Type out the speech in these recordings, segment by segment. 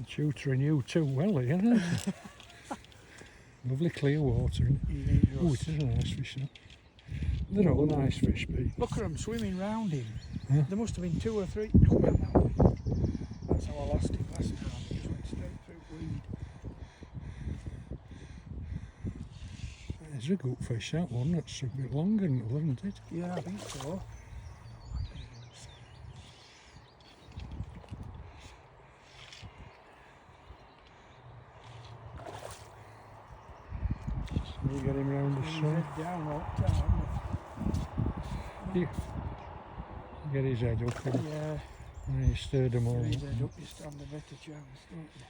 Tutoring you too well, isn't it? Lovely clear water. Oh, it is a nice fish now. They're all nice fish, Pete. Look at them swimming round him. Yeah. There must have been 2 or 3. Come on that way. That's how I lost him last time. He just went straight through weed. It's a good fish, that one. That's a bit longer than the other, isn't it? Yeah, I think so. You get him round the He's sun. head down all the time. You get his head up and Yeah. you stirred them all Get his up. head up, you stand a better chance, don't you?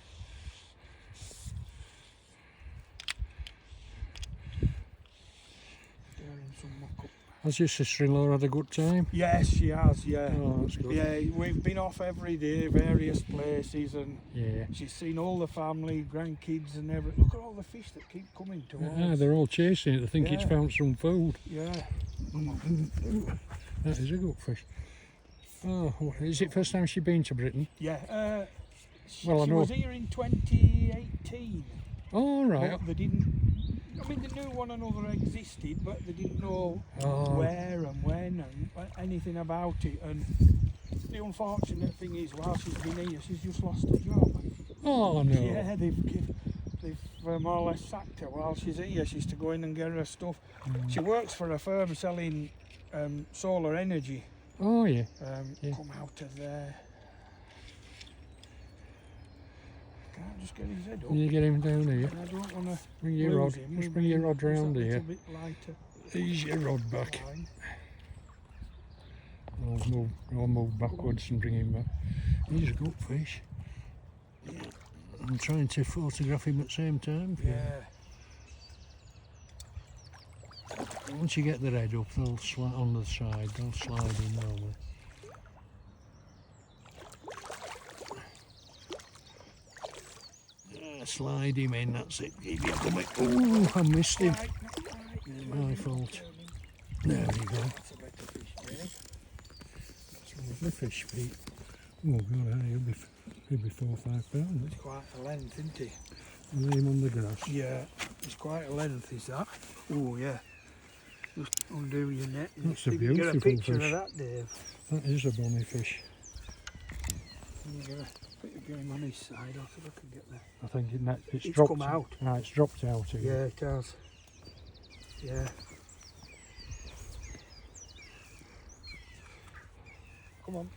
Stirring some muck up. Has your sister-in-law had a good time? Yes, she has, yeah. Oh, that's good. Yeah, we've been off every day, various places, and Yeah. she's seen all the family, grandkids and everything. Look at all the fish that keep coming to us. Ah, they're all chasing it. They think it's Yeah. found some food. Yeah. That is a good fish. Oh, is it first time she's been to Britain? Yeah. She Well, I know. was here in 2018. Oh, right. But they didn't. I mean, they knew one another existed, but they didn't know Oh. where and when and anything about it. And the unfortunate thing is, while she's been here, she's just lost her job. Oh, no. Yeah, they've more or less sacked her while she's here. She's to go in and get her stuff. She works for a firm selling solar energy. Oh, yeah. Yeah. Come out of there. Can't just get his head up. Can you get him down here? I don't want to Bring your rod. him. Just bring your rod round A here. little bit lighter. Ease your rod back. Line. I'll move backwards and bring him back. He's a good fish. I'm trying to photograph him at the same time. For you. Yeah. Once you get their head up, they'll slide on the side. They'll slide in normally. Slide him in. That's it. Keep him coming. Oh, I missed him. Right, not right. My fault. There we go. That's a better fish, Dave. That's a lovely fish, Pete. Oh God, he'll be 4 or 5 pounds. It's quite a length, isn't he? Lay him on the grass. Yeah, it's quite a length, is that? Oh yeah. Just undo your net. And That's a get beautiful a picture fish. of that, Dave. That is a bonny fish. And you get him on his side. I'll see if I can get there. I think it's It's dropped. come out. Ah, it's dropped out here. Yeah, it has. Yeah. Come on.